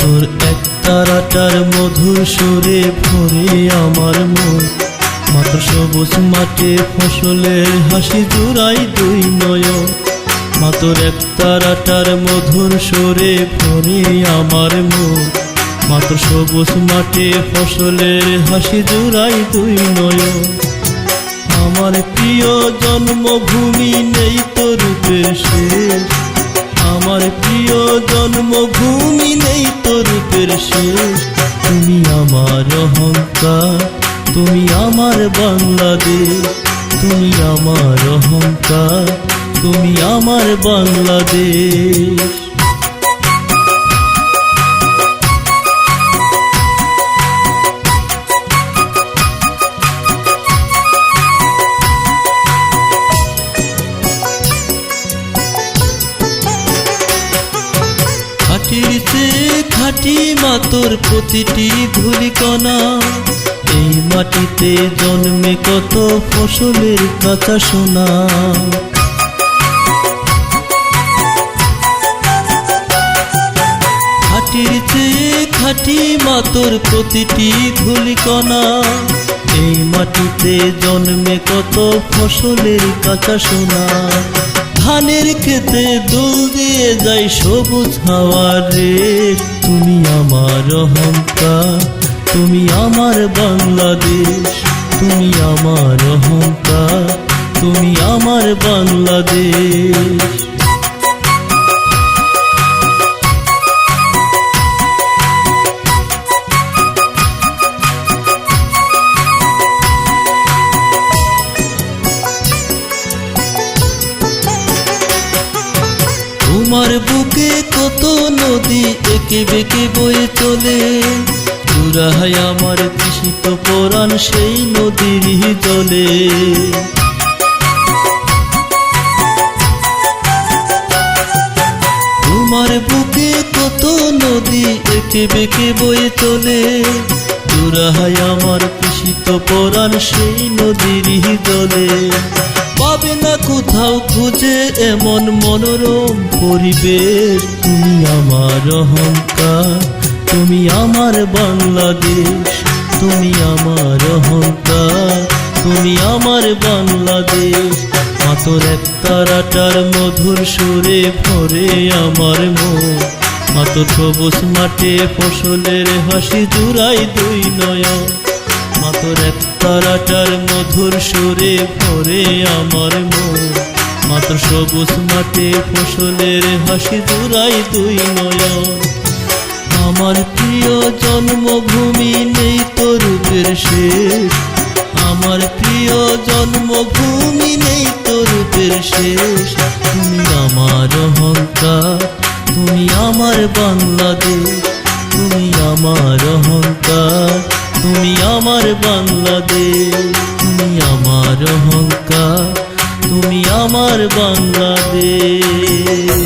তোর এক তারাটার মধুর সুরে ভরে আমার মন। মাত্র সবুজ মাঠে ফসলের হাসি জুড়াই দুই নয়ন। মাত্র এক তারাটার মধুর সুরে ভরে আমার মন। মাত্র সবুজ মাঠে ফসলের হাসি জুড়াই দুই নয়ন। আমার প্রিয় জন্মভূমি নেই তো রূপের শেষ। আমার প্রিয় জন্মভূমি নেই তো রূপের শেষ। তুমি আমার অহংকার, তুমি আমার বাংলাদেশ। তুমি আমার অহংকার, তুমি আমার বাংলাদেশ। খাটির চেয়ে খাটি মা তোর প্রতিটি ধূলিকণা। এই মাটিতে জন্মে কত ফসলের কাঁচা সোনা। খাটির চেয়ে খাটি মা তোর প্রতিটি ধূলিকণা। এই মাটিতে জন্মে কত ফসলের কাঁচা সোনা। ধানের খেতে দোল দিয়ে যাই সবুজ হাওয়ার রেশ। তুমি আমার অহংকার, তুমি আমার বাংলাদেশ। তুমি আমার অহংকার, তুমি আমার বাংলাদেশ। তোমার বুকে কত নদী একে বেঁকে বয়ে চলে। জুড়ায় আমার তৃষিত পরাণ সেই নদীর জলে। তোমার বুকে কত নদী একে বেঁকে বয়ে চলে। জুড়ায় আমার তৃষিত পরাণ সেই নদীর জলে। পাবে না কোথাও খুঁজে এমন মনোরম পরিবেশ। তুমি আমার অহংকার, তুমি আমার বাংলাদেশ। তুমি আমার অহংকার, তুমি আমার বাংলাদেশ। মাত্র এক তারাটার মধুর সুরে ভরে আমার মন। মাত্র সবুজ মাঠে ফসলের হাসি জুড়াই দুই নয়ন। মাত্র এক তারাটার মধুর সুরে ভরে আমার মন। মাত্র সবুজ মাঠে ফসলের হাসি জুড়াই দুই নয়ন। আমার প্রিয় জন্মভূমি নেই তো রূপের শেষ। আমার প্রিয় জন্মভূমি নেই তো রূপের শেষ। তুমি আমার অহংকার, তুমি আমার বাংলাদেশ। তুমি আমার অহংকার, তুমি আমার বাংলাদেশ। তুমি আমার অহংকার, তুমি আমার বাংলাদেশ।